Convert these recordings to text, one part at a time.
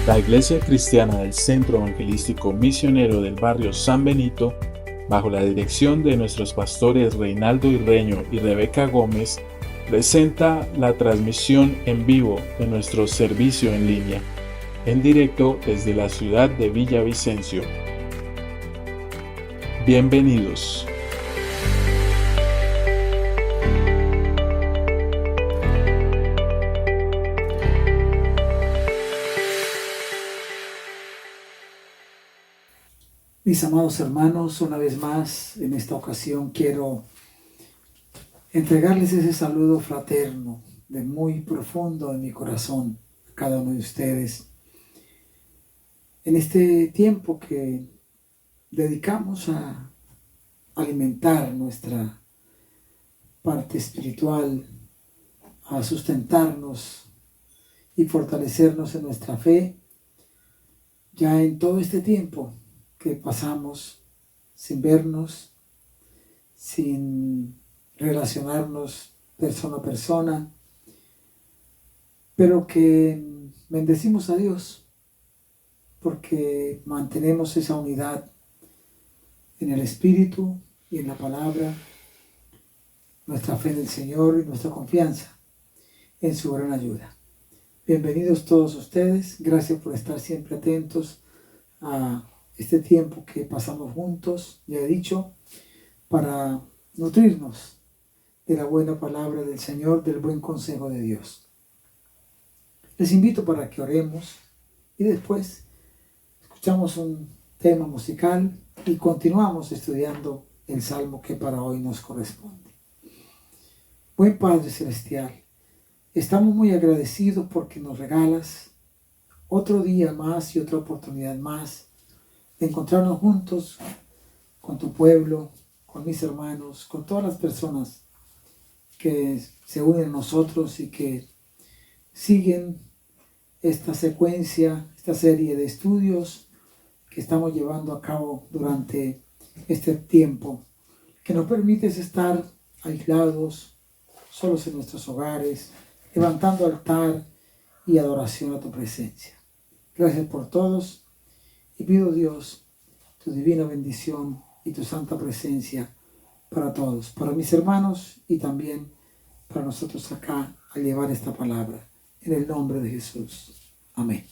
La Iglesia Cristiana del Centro Evangelístico Misionero del barrio San Benito, bajo la dirección de nuestros pastores Reinaldo Irreño y Rebeca Gómez, presenta la transmisión en vivo de nuestro servicio en línea, en directo desde la ciudad de Villavicencio. Bienvenidos. Mis amados hermanos, una vez más, en esta ocasión quiero entregarles ese saludo fraterno de muy profundo en mi corazón a cada uno de ustedes. En este tiempo que dedicamos a alimentar nuestra parte espiritual, a sustentarnos y fortalecernos en nuestra fe, ya en todo este tiempo que pasamos sin vernos, sin relacionarnos persona a persona, pero que bendecimos a Dios porque mantenemos esa unidad en el Espíritu y en la palabra, nuestra fe en el Señor y nuestra confianza en su gran ayuda. Bienvenidos todos ustedes, gracias por estar siempre atentos a este tiempo que pasamos juntos, ya he dicho, para nutrirnos de la buena palabra del Señor, del buen consejo de Dios. Les invito para que oremos y después escuchamos un tema musical y continuamos estudiando el salmo que para hoy nos corresponde. Buen Padre Celestial, estamos muy agradecidos porque nos regalas otro día más y otra oportunidad más de encontrarnos juntos con tu pueblo, con mis hermanos, con todas las personas que se unen a nosotros y que siguen esta secuencia, esta serie de estudios que estamos llevando a cabo durante este tiempo, que nos permite estar aislados, solos en nuestros hogares, levantando altar y adoración a tu presencia. Gracias por todos. Y pido, Dios, tu divina bendición y tu santa presencia para todos, para mis hermanos y también para nosotros acá al llevar esta palabra. En el nombre de Jesús. Amén.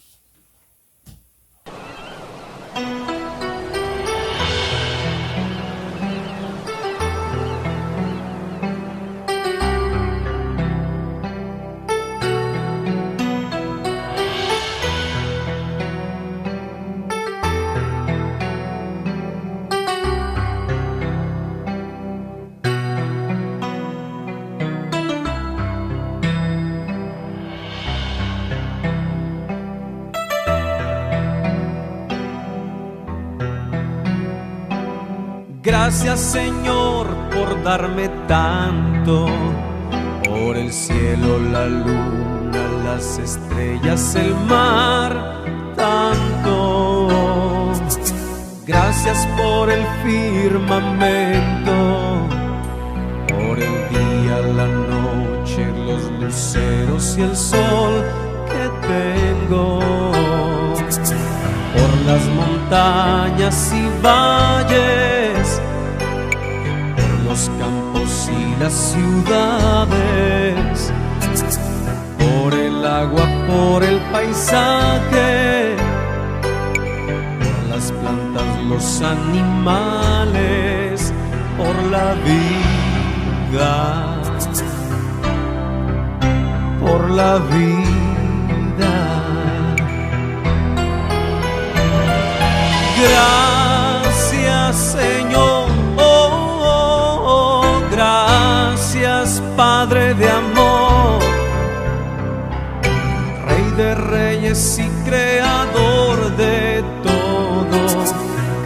Gracias, Señor, por darme tanto, por el cielo, la luna, las estrellas, el mar, tanto. Gracias por el firmamento, por el día, la noche, los luceros y el sol que tengo, por las montañas y valles, los campos y las ciudades, por el agua, por el paisaje, por las plantas, los animales, por la vida, por la vida. Gracias, Señor. Gracias, Padre de amor, Rey de reyes y Creador de todo.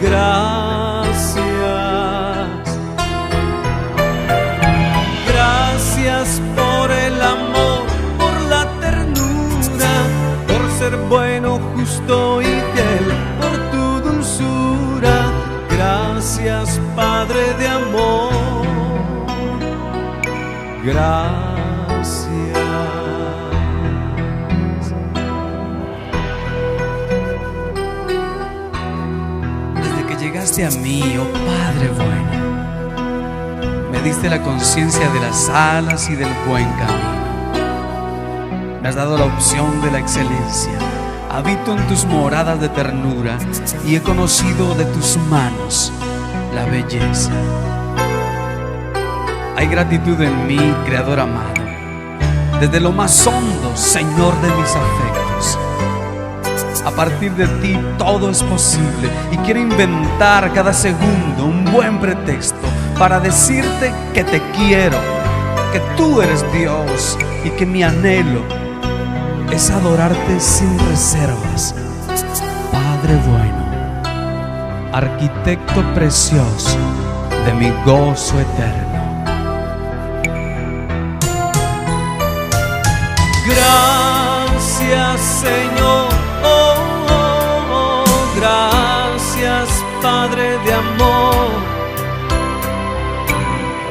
Gracias. Gracias por el amor, por la ternura, por ser bueno, justo y fiel, por tu dulzura. hacia mí, oh Padre bueno. Me diste la conciencia de las alas y del buen camino. Me has dado la opción de la excelencia. Habito en tus moradas de ternura y he conocido de tus manos la belleza. Hay gratitud en mí, Creador amado, desde lo más hondo, Señor de mis afectos. A partir de ti todo es posible y quiero inventar cada segundo un buen pretexto para decirte que te quiero, que tú eres Dios y que mi anhelo es adorarte sin reservas. Padre bueno, arquitecto precioso de mi gozo eterno. Gracias, Señor, gracias, Padre de amor,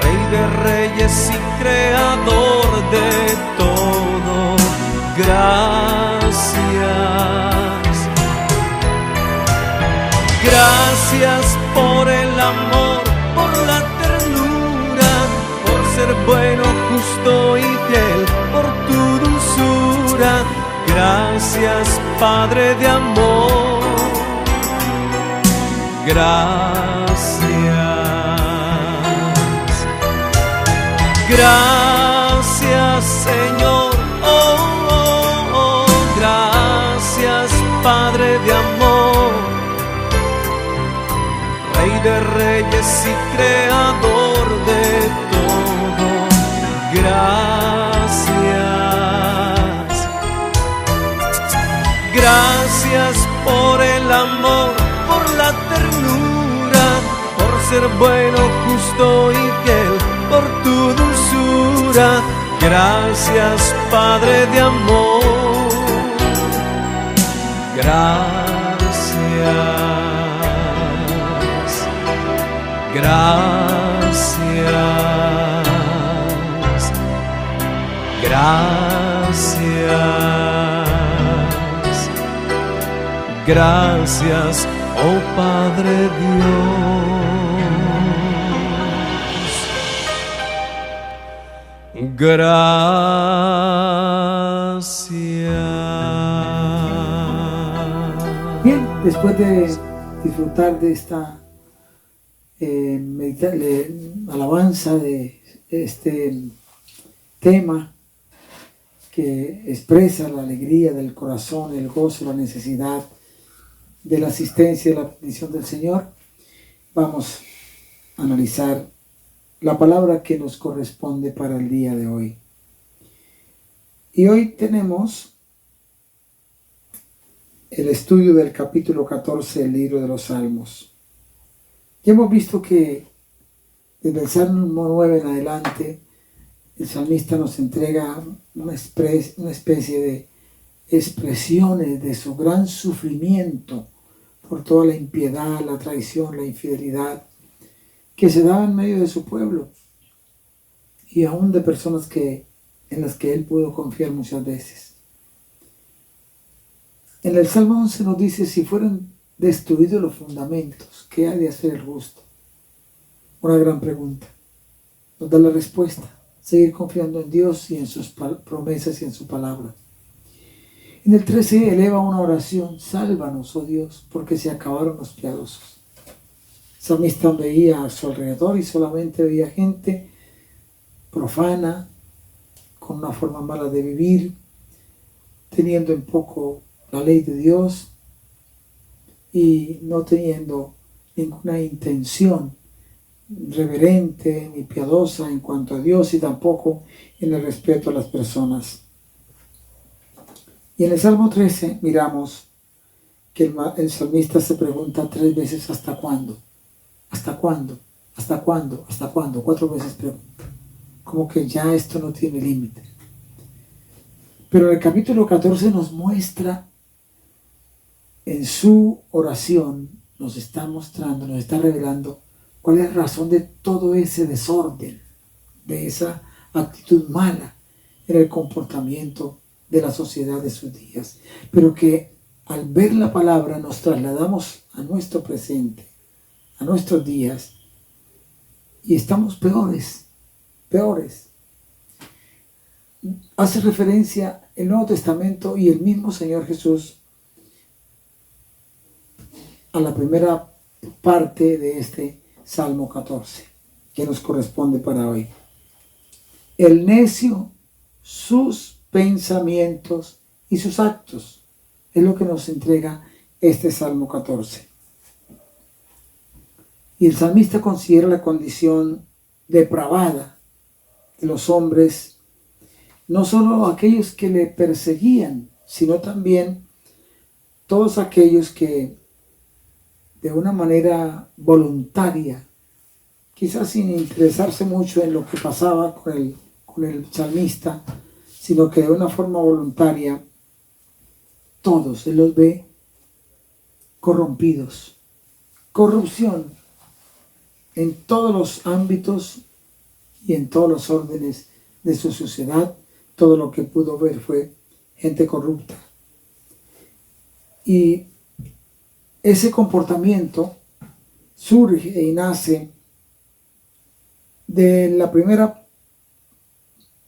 Rey de reyes y Creador de todo. Gracias, gracias por el amor, por la ternura, por ser bueno, justo y fiel, por tu dulzura. Gracias, Padre de amor. Gracias, gracias, Señor. Gracias, Padre de amor, Rey de reyes y Creador de todo. Gracias, gracias por el amor, por la ternura, por ser bueno, justo y fiel, por tu dulzura. Gracias, Padre de amor. Gracias, gracias, gracias, gracias, oh Padre Dios. Gracias. Bien, después de disfrutar de esta alabanza de este tema que expresa la alegría del corazón, el gozo, la necesidad de la asistencia y la bendición del Señor, vamos a analizar la palabra que nos corresponde para el día de hoy. Y hoy tenemos el estudio del capítulo 14 del libro de los Salmos. Ya hemos visto que desde el Salmo 9 en adelante, el salmista nos entrega una especie de expresiones de su gran sufrimiento por toda la impiedad, la traición, la infidelidad que se daba en medio de su pueblo y aún de personas en las que él pudo confiar muchas veces. En el Salmo 11 nos dice: si fueran destruidos los fundamentos, ¿qué ha de hacer el justo? Una gran pregunta. Nos da la respuesta: seguir confiando en Dios y en sus promesas y en su palabra. En el 13 eleva una oración: sálvanos, oh Dios, porque se acabaron los piadosos. El salmista veía a su alrededor y solamente veía gente profana, con una forma mala de vivir, teniendo en poco la ley de Dios y no teniendo ninguna intención reverente ni piadosa en cuanto a Dios y tampoco en el respeto a las personas. Y en el Salmo 13 miramos que el salmista se pregunta 3 veces: ¿hasta cuándo? ¿Hasta cuándo? ¿Hasta cuándo? ¿Hasta cuándo? 4 veces pregunta. Como que ya esto no tiene límite. Pero el capítulo 14 nos muestra, en su oración, nos está mostrando, nos está revelando cuál es la razón de todo ese desorden, de esa actitud mala en el comportamiento de la sociedad de sus días. Pero que al ver la palabra nos trasladamos a nuestro presente, a nuestros días y estamos peores. Hace referencia el Nuevo Testamento y el mismo Señor Jesús a la primera parte de este Salmo 14 que nos corresponde para hoy. El necio, sus pensamientos y sus actos es lo que nos entrega este Salmo 14. Y el salmista considera la condición depravada de los hombres, no solo aquellos que le perseguían, sino también todos aquellos que de una manera voluntaria, quizás sin interesarse mucho en lo que pasaba con el salmista, sino que de una forma voluntaria, todos él los ve corrompidos. Corrupción en todos los ámbitos y en todos los órdenes de su sociedad. Todo lo que pudo ver fue gente corrupta. Y ese comportamiento surge y nace de la primera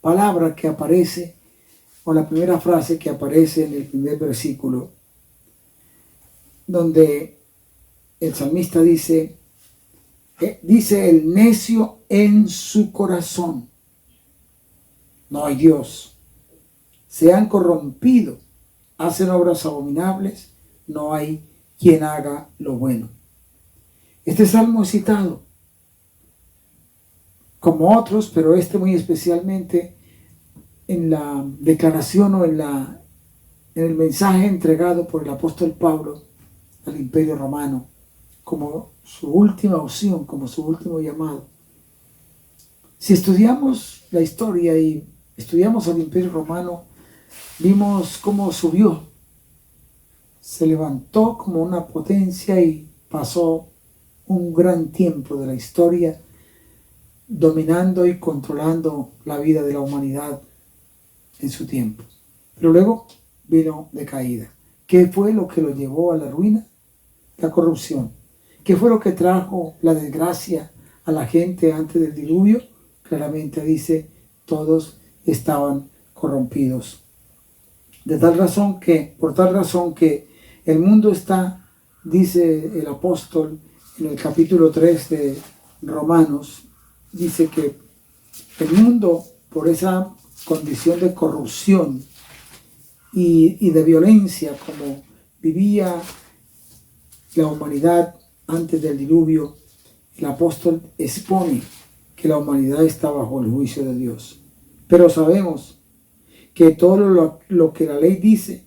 palabra que aparece, o la primera frase que aparece en el primer versículo, donde el salmista dice el necio en su corazón: no hay Dios. Se han corrompido, hacen obras abominables, no hay quien haga lo bueno. Este salmo es citado como otros, pero este muy especialmente en la declaración o en el mensaje entregado por el apóstol Pablo al Imperio Romano como su última opción, como su último llamado. Si estudiamos la historia y estudiamos al Imperio Romano, vimos cómo subió, se levantó como una potencia y pasó un gran tiempo de la historia dominando y controlando la vida de la humanidad en su tiempo. Pero luego vino decaída. ¿Qué fue lo que lo llevó a la ruina? La corrupción. ¿Qué fue lo que trajo la desgracia a la gente antes del diluvio? Claramente dice, todos estaban corrompidos. Por tal razón que el mundo está, dice el apóstol en el capítulo 3 de Romanos, dice que el mundo, por esa condición de corrupción y de violencia como vivía la humanidad antes del diluvio, el apóstol expone que la humanidad está bajo el juicio de Dios. Pero sabemos que todo lo que la ley dice,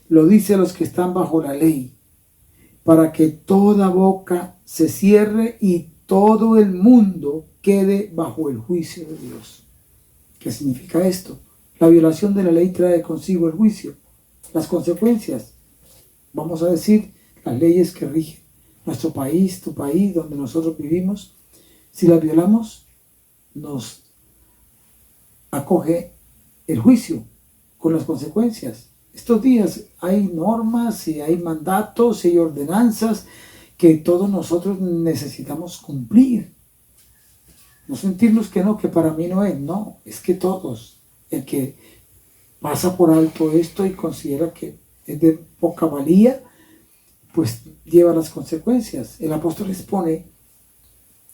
lo dice a los que están bajo la ley, para que toda boca se cierre y todo el mundo quede bajo el juicio de Dios. ¿Qué significa esto? La violación de la ley trae consigo el juicio, las consecuencias. Vamos a decir, las leyes que rigen nuestro país, tu país, donde nosotros vivimos. Si las violamos, nos acoge el juicio con las consecuencias. Estos días hay normas y hay mandatos y ordenanzas que todos nosotros necesitamos cumplir. No sentirnos que para mí no es, no, es que todos, el que pasa por alto esto y considera que es de poca valía, pues lleva las consecuencias. El apóstol expone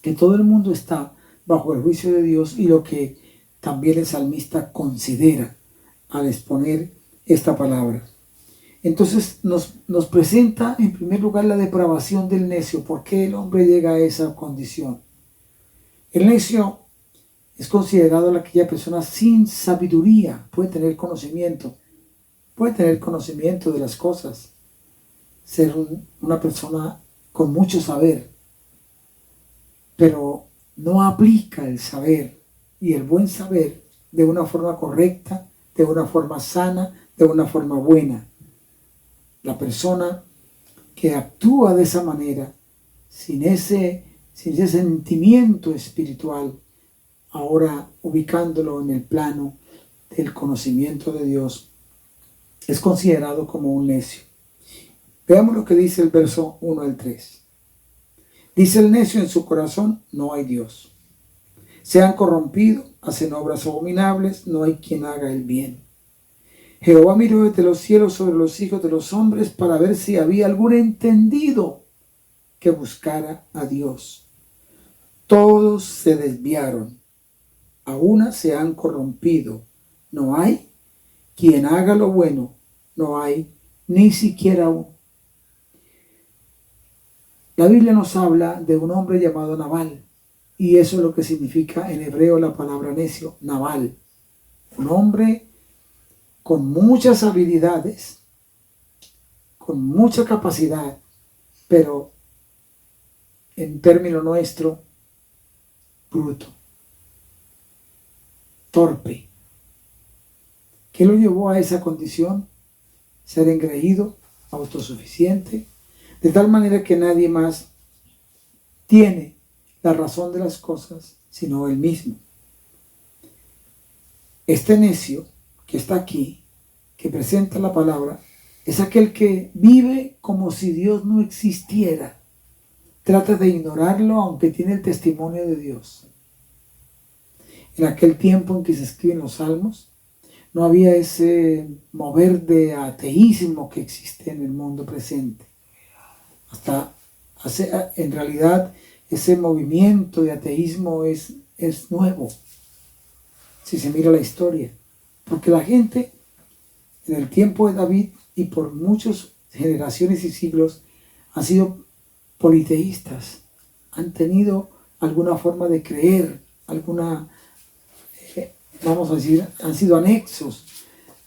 que todo el mundo está bajo el juicio de Dios y lo que también el salmista considera al exponer esta palabra. Entonces nos presenta en primer lugar la depravación del necio. ¿Por qué el hombre llega a esa condición? El necio es considerado aquella persona sin sabiduría. Puede tener conocimiento de las cosas, ser una persona con mucho saber, pero no aplica el saber y el buen saber de una forma correcta, de una forma sana, de una forma buena. La persona que actúa de esa manera, sin ese sentimiento espiritual, ahora ubicándolo en el plano del conocimiento de Dios, es considerado como un necio. Veamos lo que dice el verso 1 al 3. Dice el necio en su corazón, no hay Dios. Se han corrompido, hacen obras abominables, no hay quien haga el bien. Jehová miró desde los cielos sobre los hijos de los hombres para ver si había algún entendido que buscara a Dios. Todos se desviaron, a una se han corrompido. No hay quien haga lo bueno, no hay ni siquiera uno. La Biblia nos habla de un hombre llamado Nabal, y eso es lo que significa en hebreo la palabra necio, Nabal. Un hombre con muchas habilidades, con mucha capacidad, pero en término nuestro, bruto, torpe. ¿Qué lo llevó a esa condición? Ser engreído, autosuficiente, de tal manera que nadie más tiene la razón de las cosas, sino él mismo. Este necio que está aquí, que presenta la palabra, es aquel que vive como si Dios no existiera. Trata de ignorarlo aunque tiene el testimonio de Dios. En aquel tiempo en que se escriben los salmos, no había ese mover de ateísmo que existe en el mundo presente. En realidad, ese movimiento de ateísmo es nuevo, si se mira la historia. Porque la gente, en el tiempo de David y por muchas generaciones y siglos, han sido politeístas. Han tenido alguna forma de creer, vamos a decir, han sido anexos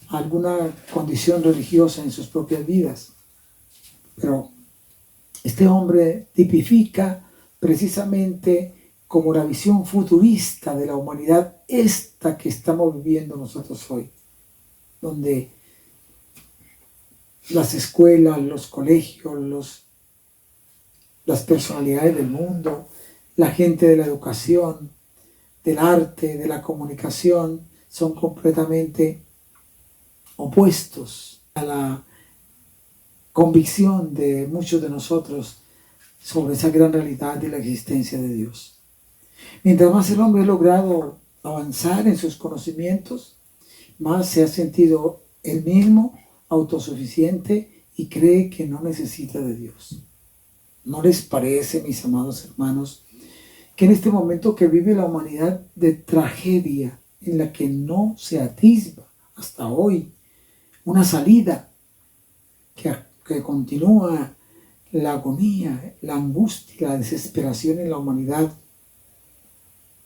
a alguna condición religiosa en sus propias vidas. Pero este hombre tipifica precisamente como la visión futurista de la humanidad, esta que estamos viviendo nosotros hoy, donde las escuelas, los colegios, las personalidades del mundo, la gente de la educación, del arte, de la comunicación, son completamente opuestos a la convicción de muchos de nosotros sobre esa gran realidad de la existencia de Dios. Mientras más el hombre ha logrado avanzar en sus conocimientos, más se ha sentido él mismo autosuficiente y cree que no necesita de Dios. ¿No les parece, mis amados hermanos, que en este momento que vive la humanidad de tragedia, en la que no se atisba hasta hoy una salida, que continúa la agonía, la angustia, la desesperación en la humanidad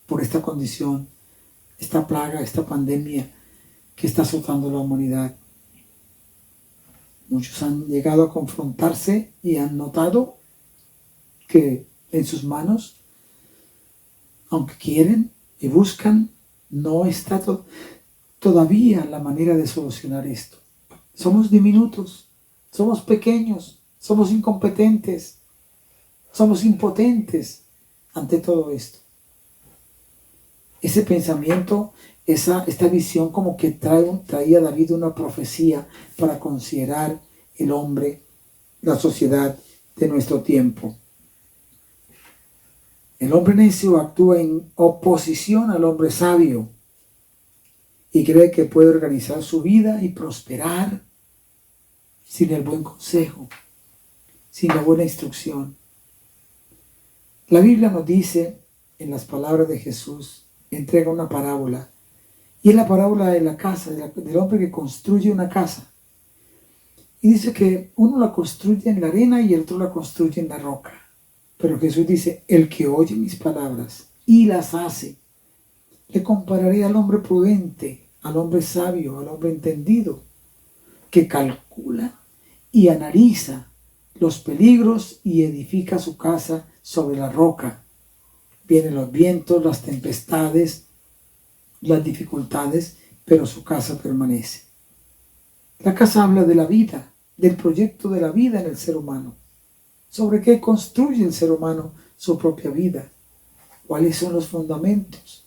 por esta condición, esta plaga, esta pandemia que está azotando la humanidad? Muchos han llegado a confrontarse y han notado que en sus manos, aunque quieren y buscan, no está todavía la manera de solucionar esto. Somos diminutos, somos pequeños, somos incompetentes, somos impotentes ante todo esto. Ese pensamiento, esta visión como que traía a David una profecía para considerar el hombre, la sociedad de nuestro tiempo. El hombre necio actúa en oposición al hombre sabio y cree que puede organizar su vida y prosperar sin el buen consejo, sin la buena instrucción. La Biblia nos dice, en las palabras de Jesús, entrega una parábola, y es la parábola de la casa, del hombre que construye una casa. Y dice que uno la construye en la arena y el otro la construye en la roca. Pero Jesús dice, el que oye mis palabras y las hace, le compararé al hombre prudente, al hombre sabio, al hombre entendido, que calcula y analiza los peligros y edifica su casa sobre la roca. Vienen los vientos, las tempestades, las dificultades, pero su casa permanece. La casa habla de la vida, del proyecto de la vida en el ser humano. ¿Sobre qué construye el ser humano su propia vida? ¿Cuáles son los fundamentos?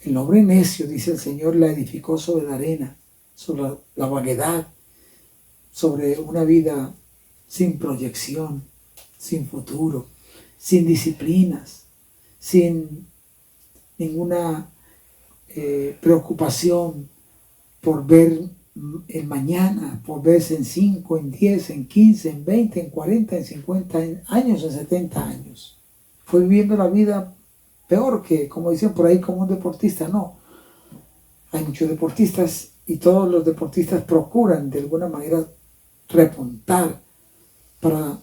El hombre necio, dice el Señor, la edificó sobre la arena, sobre la vaguedad, sobre una vida sin proyección, sin futuro, sin disciplinas, sin ninguna preocupación por ver el mañana, por verse en 5, en 10, en 15, en 20, en 40, en 50 años, en 70 años. Fue viviendo la vida peor que, como dicen por ahí, como un deportista. No, hay muchos deportistas y todos los deportistas procuran de alguna manera repuntar para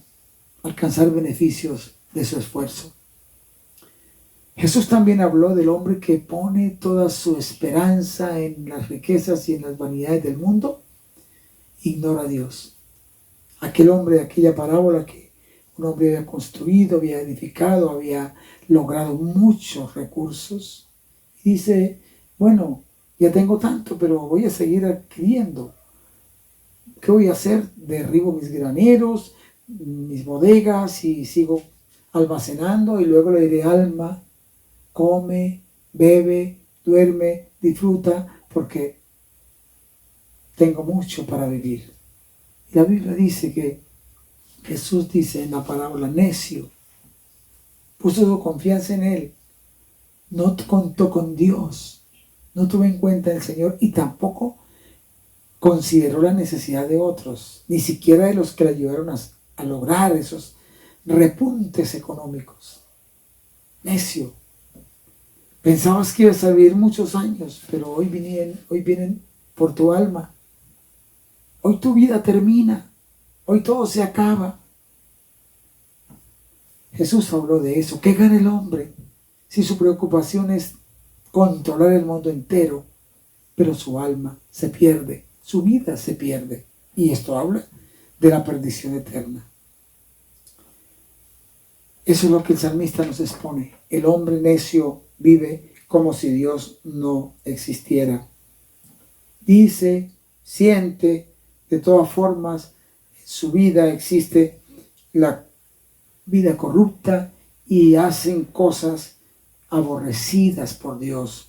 alcanzar beneficios de su esfuerzo. Jesús también habló del hombre que pone toda su esperanza en las riquezas y en las vanidades del mundo, ignora a Dios. Aquel hombre, aquella parábola que un hombre había construido, había edificado, había logrado muchos recursos, y dice, bueno, ya tengo tanto, pero voy a seguir adquiriendo. ¿Qué voy a hacer? Derribo mis graneros, mis bodegas y sigo almacenando, y luego le diré, alma, come, bebe, duerme, disfruta, porque tengo mucho para vivir. Y la Biblia dice que Jesús dice en la parábola, necio, puso su confianza en Él, no contó con Dios, no tuvo en cuenta el Señor y tampoco consideró la necesidad de otros, ni siquiera de los que le ayudaron a lograr esos repuntes económicos. Necio. Pensabas que ibas a vivir muchos años, pero hoy vienen por tu alma. Hoy tu vida termina. Hoy todo se acaba. Jesús habló de eso. ¿Qué gana el hombre si su preocupación es controlar el mundo entero, pero su alma se pierde, su vida se pierde? Y esto habla de la perdición eterna. Eso es lo que el salmista nos expone. El hombre necio vive como si Dios no existiera. Dice, siente, de todas formas, en su vida existe la vida corrupta y hacen cosas aborrecidas por Dios,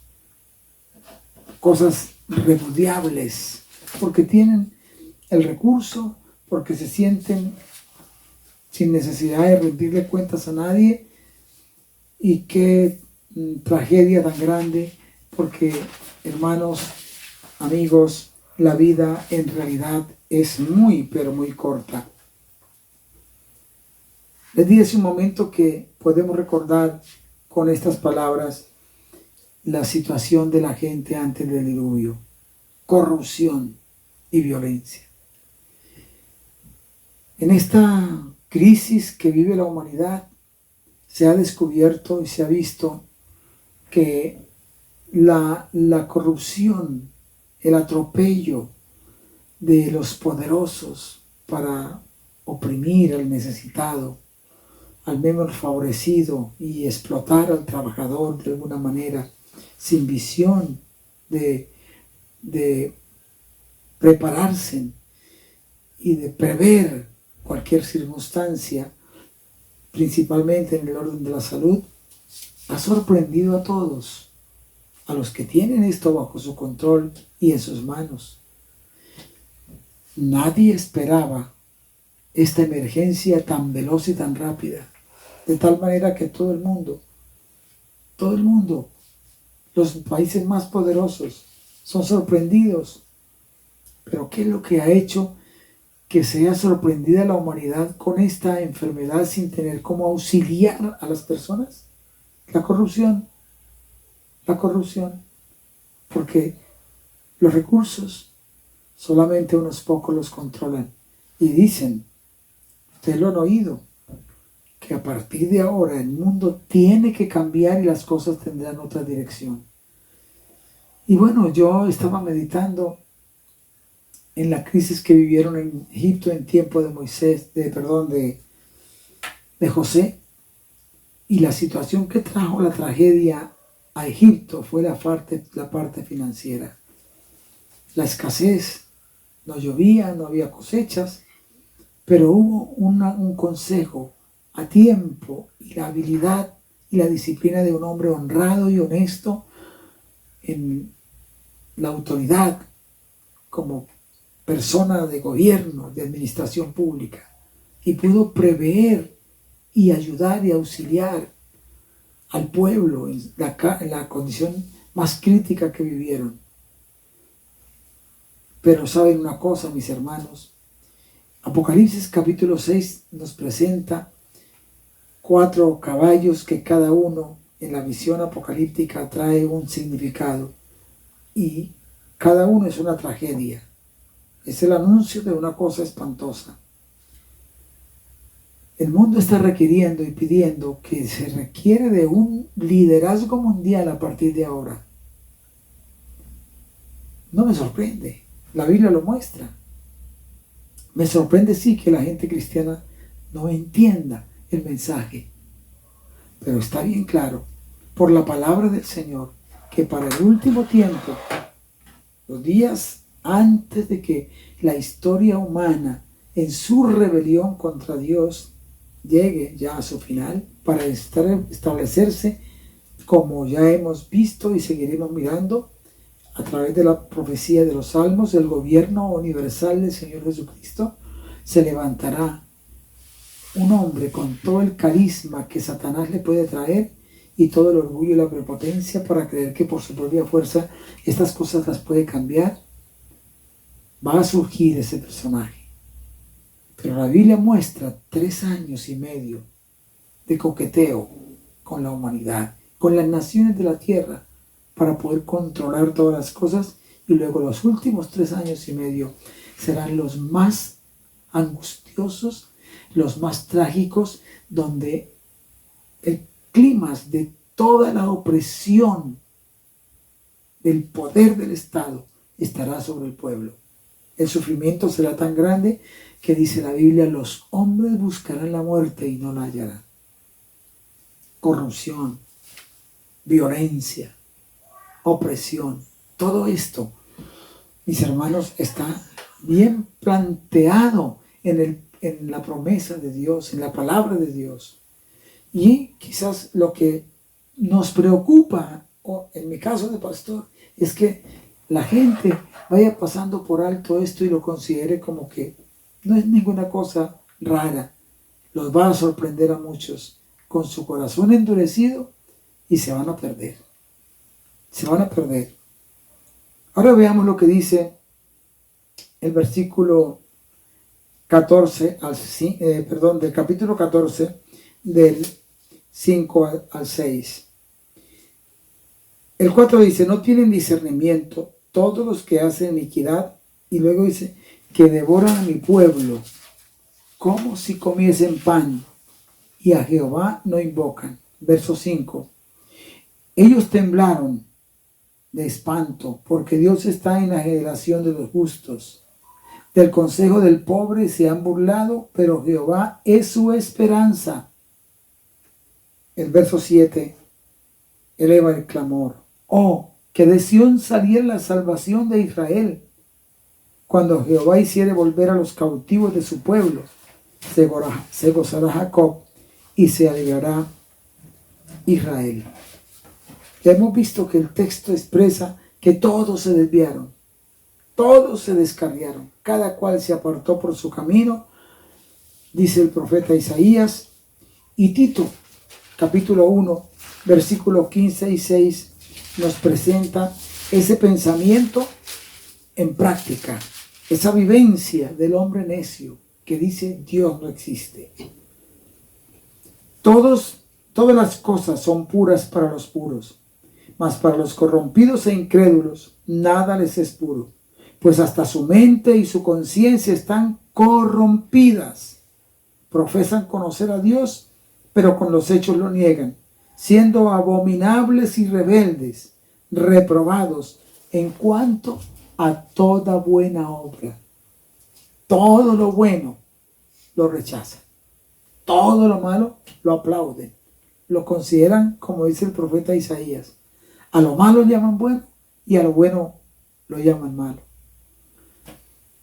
cosas repudiables, porque tienen el recurso, porque se sienten sin necesidad de rendirle cuentas a nadie. Y qué tragedia tan grande, porque, hermanos, amigos, la vida en realidad es muy, pero muy corta. Les di hace un momento que podemos recordar con estas palabras la situación de la gente antes del diluvio: corrupción y violencia. En esta crisis que vive la humanidad, se ha descubierto y se ha visto que la corrupción, el atropello de los poderosos para oprimir al necesitado, al menos favorecido, y explotar al trabajador de alguna manera, sin visión de prepararse y de prever cualquier circunstancia, principalmente en el orden de la salud, ha sorprendido a todos, a los que tienen esto bajo su control y en sus manos. Nadie esperaba esta emergencia tan veloz y tan rápida, de tal manera que todo el mundo, los países más poderosos son sorprendidos. Pero ¿qué es lo que ha hecho que sea sorprendida la humanidad con esta enfermedad sin tener cómo auxiliar a las personas? La corrupción, porque los recursos solamente unos pocos los controlan. Y dicen, ustedes lo han oído, que a partir de ahora el mundo tiene que cambiar y las cosas tendrán otra dirección. Y bueno, yo estaba meditando en la crisis que vivieron en Egipto en tiempo de de José, y la situación que trajo la tragedia a Egipto fue la parte financiera. La escasez, no llovía, no había cosechas, pero hubo un consejo a tiempo, y la habilidad y la disciplina de un hombre honrado y honesto en la autoridad como persona de gobierno, de administración pública, y pudo prever y ayudar y auxiliar al pueblo en la condición más crítica que vivieron. Pero saben una cosa, mis hermanos, Apocalipsis capítulo 6 nos presenta 4 caballos que cada uno en la visión apocalíptica trae un significado y cada uno es una tragedia. Es el anuncio de una cosa espantosa. El mundo está requiriendo y pidiendo que se requiere de un liderazgo mundial a partir de ahora. No me sorprende, la Biblia lo muestra. Me sorprende sí que la gente cristiana no entienda el mensaje, pero está bien claro por la palabra del Señor que para el último tiempo, los días antes de que la historia humana en su rebelión contra Dios llegue ya a su final, para establecerse, como ya hemos visto y seguiremos mirando a través de la profecía de los Salmos, el gobierno universal del Señor Jesucristo, se levantará un hombre con todo el carisma que Satanás le puede traer y todo el orgullo y la prepotencia para creer que por su propia fuerza estas cosas las puede cambiar. Va a surgir ese personaje. Pero la Biblia muestra 3 años y medio de coqueteo con la humanidad, con las naciones de la tierra, para poder controlar todas las cosas, y luego los últimos 3 años y medio serán los más angustiosos, los más trágicos, donde el clímax de toda la opresión del poder del Estado estará sobre el pueblo. El sufrimiento será tan grande que dice la Biblia, los hombres buscarán la muerte y no la hallarán. Corrupción, violencia, opresión, todo esto, mis hermanos, está bien planteado en la promesa de Dios, en la palabra de Dios. Y quizás lo que nos preocupa, o en mi caso de pastor, es que la gente vaya pasando por alto esto y lo considere como que no es ninguna cosa rara. Los va a sorprender a muchos con su corazón endurecido y se van a perder. Se van a perder. Ahora veamos lo que dice el versículo 14 del capítulo 14 del 5 al 6. El 4 dice, no tienen discernimiento todos los que hacen iniquidad, y luego dice, que devoran a mi pueblo como si comiesen pan, y a Jehová no invocan. Verso 5. Ellos temblaron de espanto, porque Dios está en la generación de los justos. Del consejo del pobre se han burlado, pero Jehová es su esperanza. El verso 7 eleva el clamor. Oh, que de Sión saliera la salvación de Israel. Cuando Jehová hiciere volver a los cautivos de su pueblo, se gozará Jacob y se alegrará Israel. Ya hemos visto que el texto expresa que todos se desviaron, todos se descarriaron, cada cual se apartó por su camino, dice el profeta Isaías. Y Tito, capítulo 1, versículos 15 y 6, nos presenta ese pensamiento en práctica, esa vivencia del hombre necio que dice Dios no existe. Todas las cosas son puras para los puros, mas para los corrompidos e incrédulos nada les es puro, pues hasta su mente y su conciencia están corrompidas. Profesan conocer a Dios, pero con los hechos lo niegan, siendo abominables y rebeldes, reprobados en cuanto a toda buena obra. Todo lo bueno lo rechazan, todo lo malo lo aplauden, lo consideran, como dice el profeta Isaías, a lo malo llaman bueno y a lo bueno lo llaman malo.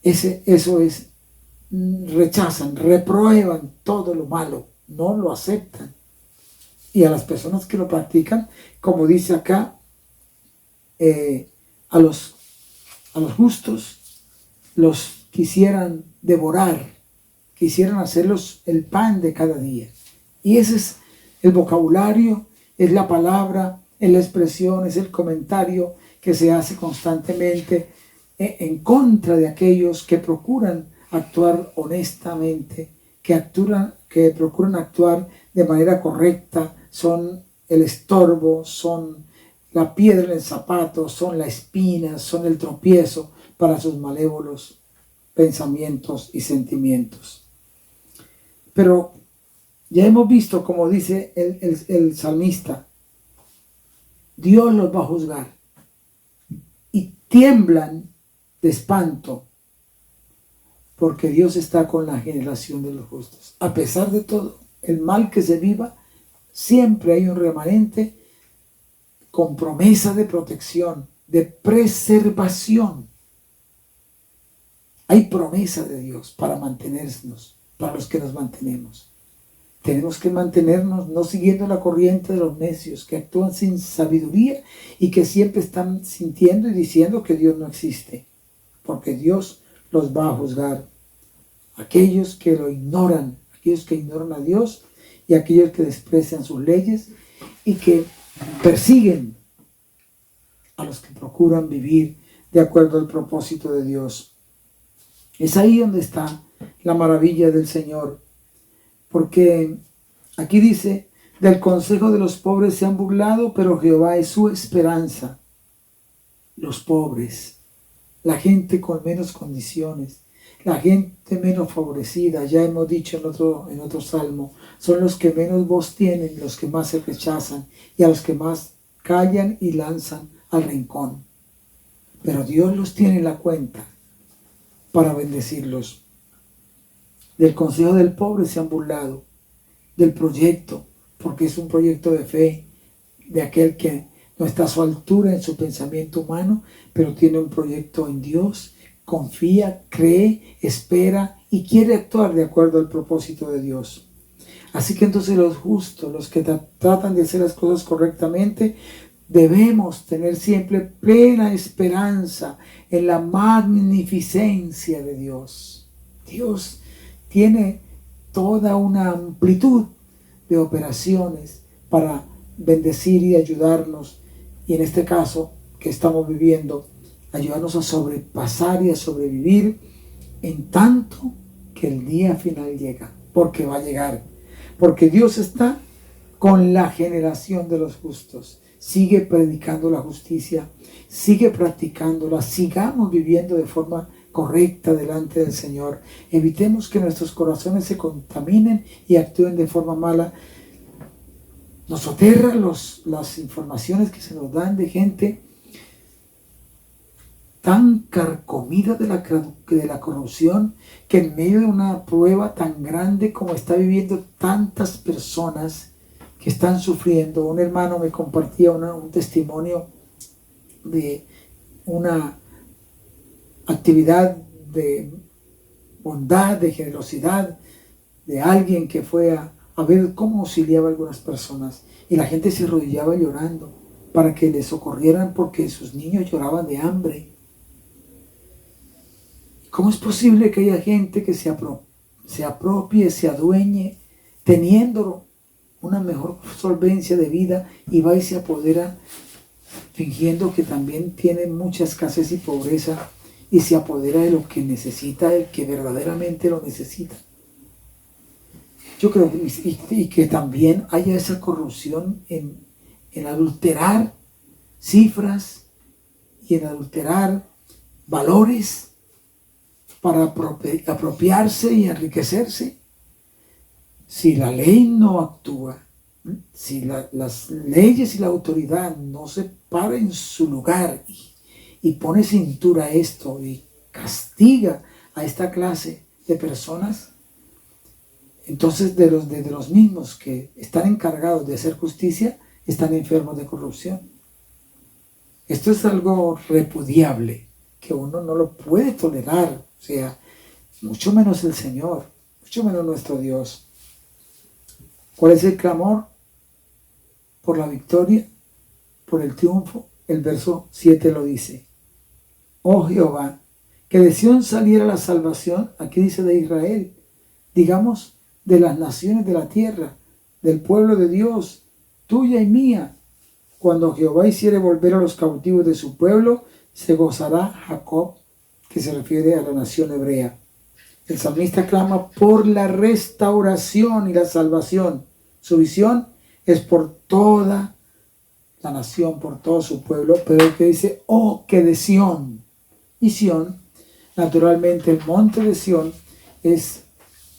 Eso es, rechazan, reprueban todo lo malo, no lo aceptan. Y a las personas que lo practican, como dice acá, a los justos los quisieran devorar, quisieran hacerlos el pan de cada día. Y ese es el vocabulario, es la palabra, es la expresión, es el comentario que se hace constantemente en contra de aquellos que procuran actuar honestamente, que procuran actuar de manera correcta, son el estorbo, son la piedra en el zapato, son la espina, son el tropiezo para sus malévolos pensamientos y sentimientos. Pero ya hemos visto, como dice el salmista, Dios los va a juzgar y tiemblan de espanto porque Dios está con la generación de los justos. A pesar de todo el mal que se viva, siempre hay un remanente con promesa de protección, de preservación. Hay promesa de Dios para mantenernos, para los que nos mantenemos. Tenemos que mantenernos no siguiendo la corriente de los necios que actúan sin sabiduría y que siempre están sintiendo y diciendo que Dios no existe, porque Dios los va a juzgar. Aquellos que lo ignoran, aquellos que ignoran a Dios y aquellos que desprecian sus leyes y que persiguen a los que procuran vivir de acuerdo al propósito de Dios. Es ahí donde está la maravilla del Señor, porque aquí dice, del consejo de los pobres se han burlado, pero Jehová es su esperanza. Los pobres, la gente con menos condiciones, la gente menos favorecida, ya hemos dicho en otro salmo, son los que menos voz tienen, los que más se rechazan y a los que más callan y lanzan al rincón. Pero Dios los tiene en la cuenta para bendecirlos. Del consejo del pobre se han burlado, del proyecto, porque es un proyecto de fe, de aquel que no está a su altura en su pensamiento humano, pero tiene un proyecto en Dios, confía, cree, espera y quiere actuar de acuerdo al propósito de Dios. Así que entonces los justos, los que tratan de hacer las cosas correctamente, debemos tener siempre plena esperanza en la magnificencia de Dios. Dios tiene toda una amplitud de operaciones para bendecir y ayudarnos, y en este caso que estamos viviendo, ayudarnos a sobrepasar y a sobrevivir en tanto que el día final llega, porque va a llegar, porque Dios está con la generación de los justos. Sigue predicando la justicia, sigue practicándola, sigamos viviendo de forma correcta delante del Señor. Evitemos que nuestros corazones se contaminen y actúen de forma mala. Nos aterran las informaciones que se nos dan de gente tan carcomida de la corrupción, que en medio de una prueba tan grande como está viviendo tantas personas que están sufriendo. Un hermano me compartía un testimonio de una actividad de bondad, de generosidad, de alguien que fue a ver cómo auxiliaba a algunas personas, y la gente se arrodillaba llorando para que les socorrieran porque sus niños lloraban de hambre. ¿Cómo es posible que haya gente que se apropie, se adueñe, teniendo una mejor solvencia de vida, y va y se apodera fingiendo que también tiene mucha escasez y pobreza, y se apodera de lo que necesita el que verdaderamente lo necesita? Yo creo y que también haya esa corrupción en adulterar cifras y en adulterar valores para apropiarse y enriquecerse. Si la ley no actúa, si las leyes y la autoridad no se para en su lugar y pone cintura a esto y castiga a esta clase de personas, entonces de los mismos que están encargados de hacer justicia están enfermos de corrupción. Esto es algo repudiable, que uno no lo puede tolerar, o sea, mucho menos el Señor, mucho menos nuestro Dios. ¿Cuál es el clamor? Por la victoria, por el triunfo. El verso 7 lo dice. Oh Jehová, que de Sión saliera la salvación, aquí dice de Israel, digamos de las naciones de la tierra, del pueblo de Dios, tuya y mía. Cuando Jehová hiciere volver a los cautivos de su pueblo, se gozará Jacob, que se refiere a la nación hebrea. El salmista clama por la restauración y la salvación. Su visión es por toda la nación, por todo su pueblo, pero el que dice, oh, que de Sión. Y Sión, naturalmente el monte de Sión, es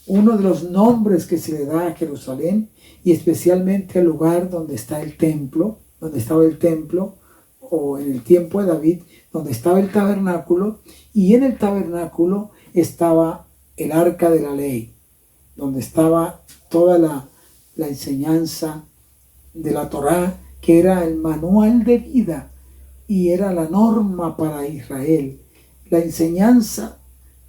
uno de los nombres que se le da a Jerusalén y especialmente al lugar donde está el templo, donde estaba el templo, o en el tiempo de David, donde estaba el tabernáculo, y en el tabernáculo estaba el arca de la ley, donde estaba toda la enseñanza de la Torá, que era el manual de vida y era la norma para Israel, la enseñanza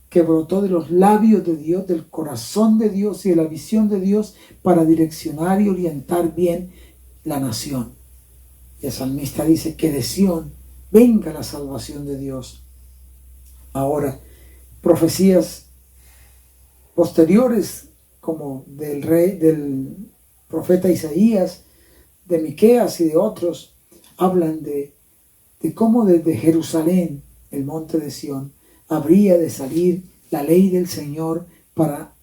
que brotó de los labios de Dios, del corazón de Dios y de la visión de Dios para direccionar y orientar bien la nación. Y el salmista dice que de Sión venga la salvación de Dios. Ahora, profecías posteriores como del profeta Isaías, de Miqueas y de otros, hablan de cómo desde Jerusalén, el monte de Sión, habría de salir la ley del Señor para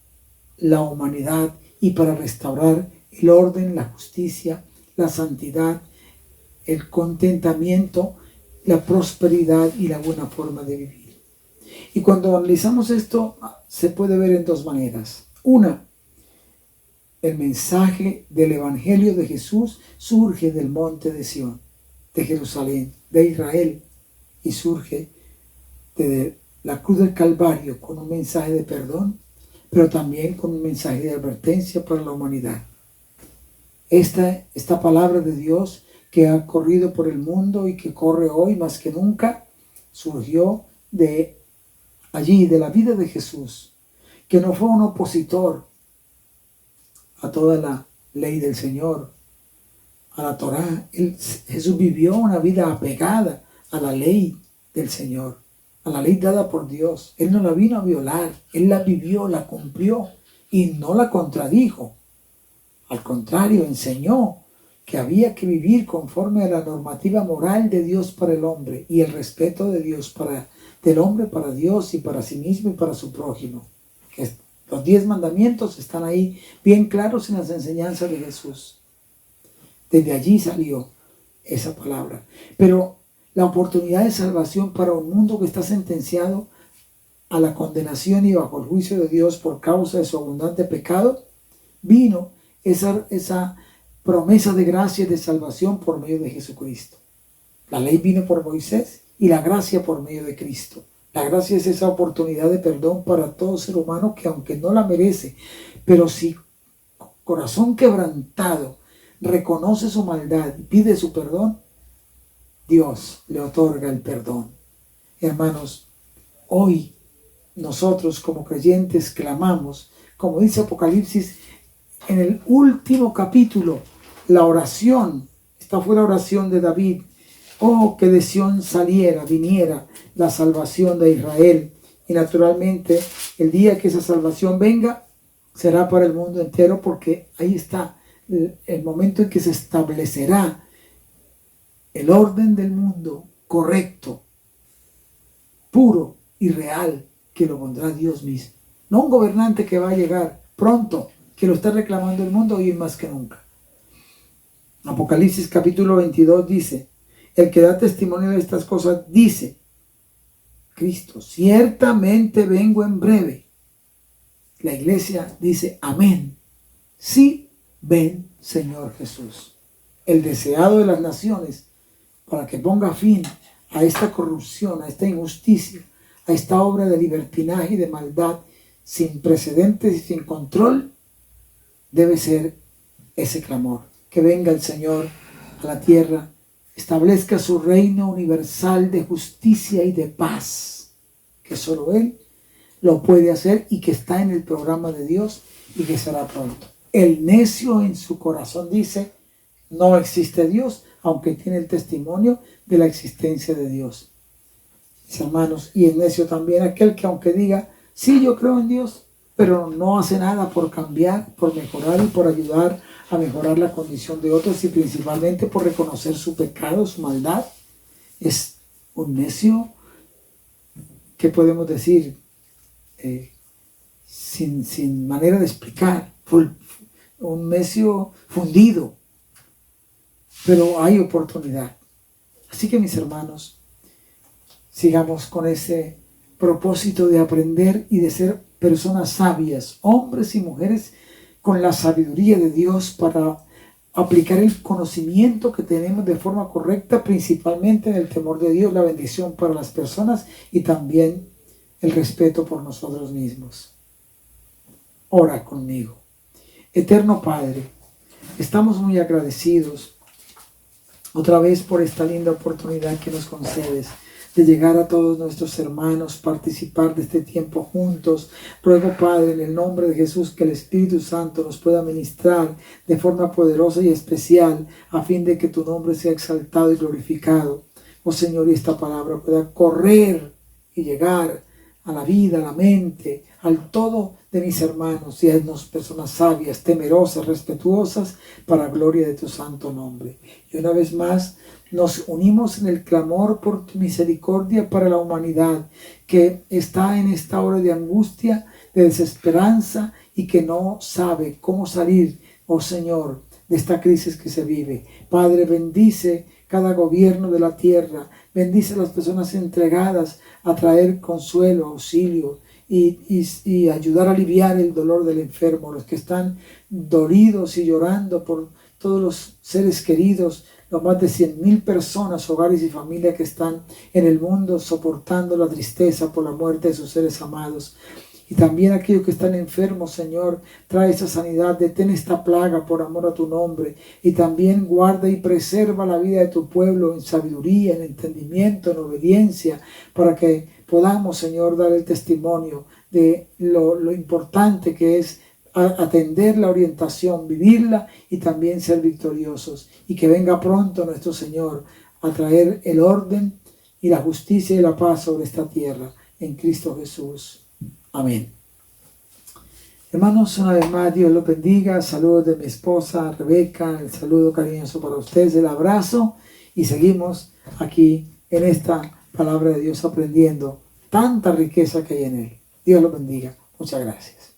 la humanidad y para restaurar el orden, la justicia, la santidad, el contentamiento, la prosperidad y la buena forma de vivir. Y cuando analizamos esto, se puede ver en dos maneras. Una, el mensaje del Evangelio de Jesús surge del monte de Sión, de Jerusalén, de Israel, y surge de la cruz del Calvario con un mensaje de perdón, pero también con un mensaje de advertencia para la humanidad. Esta palabra de Dios que ha corrido por el mundo y que corre hoy más que nunca, surgió de allí, de la vida de Jesús, que no fue un opositor a toda la ley del Señor, a la Torá. Jesús vivió una vida apegada a la ley del Señor, a la ley dada por Dios. Él no la vino a violar, Él la vivió, la cumplió y no la contradijo. Al contrario, enseñó que había que vivir conforme a la normativa moral de Dios para el hombre y el respeto de Dios del hombre para Dios y para sí mismo y para su prójimo. Los 10 mandamientos están ahí bien claros en las enseñanzas de Jesús. Desde allí salió esa palabra. Pero la oportunidad de salvación para un mundo que está sentenciado a la condenación y bajo el juicio de Dios por causa de su abundante pecado, vino esa promesa de gracia y de salvación por medio de Jesucristo. La ley vino por Moisés y la gracia por medio de Cristo. La gracia es esa oportunidad de perdón para todo ser humano que aunque no la merece, pero si corazón quebrantado reconoce su maldad y pide su perdón, Dios le otorga el perdón. Hermanos, hoy nosotros como creyentes clamamos, como dice Apocalipsis en el último capítulo, la oración, esta fue la oración de David, oh, que de Sión viniera la salvación de Israel. Y naturalmente, el día que esa salvación venga, será para el mundo entero, porque ahí está el momento en que se establecerá el orden del mundo correcto, puro y real, que lo pondrá Dios mismo. No un gobernante que va a llegar pronto, que lo está reclamando el mundo hoy más que nunca. Apocalipsis capítulo 22 dice, el que da testimonio de estas cosas dice, Cristo, ciertamente vengo en breve. La iglesia dice, amén. Sí, ven, Señor Jesús. El deseado de las naciones, para que ponga fin a esta corrupción, a esta injusticia, a esta obra de libertinaje y de maldad sin precedentes y sin control, debe ser ese clamor. Que venga el Señor a la tierra, establezca su reino universal de justicia y de paz, que solo Él lo puede hacer y que está en el programa de Dios y que será pronto. El necio en su corazón dice, no existe Dios, aunque tiene el testimonio de la existencia de Dios. Mis hermanos, y el necio también aquel que aunque diga, sí, yo creo en Dios, pero no hace nada por cambiar, por mejorar y por ayudar a mejorar la condición de otros, y principalmente por reconocer su pecado, su maldad. Es un necio, ¿qué podemos decir? Sin manera de explicar, un necio fundido, pero hay oportunidad. Así que, mis hermanos, sigamos con ese propósito de aprender y de ser personas sabias, hombres y mujeres con la sabiduría de Dios, para aplicar el conocimiento que tenemos de forma correcta, principalmente en el temor de Dios, la bendición para las personas y también el respeto por nosotros mismos. Ora conmigo. Eterno Padre, estamos muy agradecidos otra vez por esta linda oportunidad que nos concedes de llegar a todos nuestros hermanos, participar de este tiempo juntos. Ruego, Padre, en el nombre de Jesús, que el Espíritu Santo nos pueda ministrar de forma poderosa y especial, a fin de que tu nombre sea exaltado y glorificado. Oh Señor, y esta palabra pueda correr y llegar a la vida, a la mente, al todo de mis hermanos, y haznos personas sabias, temerosas, respetuosas, para gloria de tu santo nombre. Y una vez más, nos unimos en el clamor por tu misericordia para la humanidad, que está en esta hora de angustia, de desesperanza, y que no sabe cómo salir, oh Señor, de esta crisis que se vive. Padre, bendice cada gobierno de la tierra, bendice a las personas entregadas a traer consuelo, auxilio, y ayudar a aliviar el dolor del enfermo, los que están dolidos y llorando por todos los seres queridos, los más de 100,000 personas, hogares y familias que están en el mundo soportando la tristeza por la muerte de sus seres amados. Y también aquellos que están enfermos, Señor, trae esa sanidad, detén esta plaga por amor a tu nombre, y también guarda y preserva la vida de tu pueblo en sabiduría, en entendimiento, en obediencia, para que podamos, Señor, dar el testimonio de lo importante que es atender la orientación, vivirla y también ser victoriosos. Y que venga pronto nuestro Señor a traer el orden y la justicia y la paz sobre esta tierra, en Cristo Jesús. Amén. Hermanos, una vez más, Dios los bendiga. Saludos de mi esposa Rebeca, el saludo cariñoso para ustedes, el abrazo, y seguimos aquí en esta palabra de Dios aprendiendo tanta riqueza que hay en él. Dios los bendiga. Muchas gracias.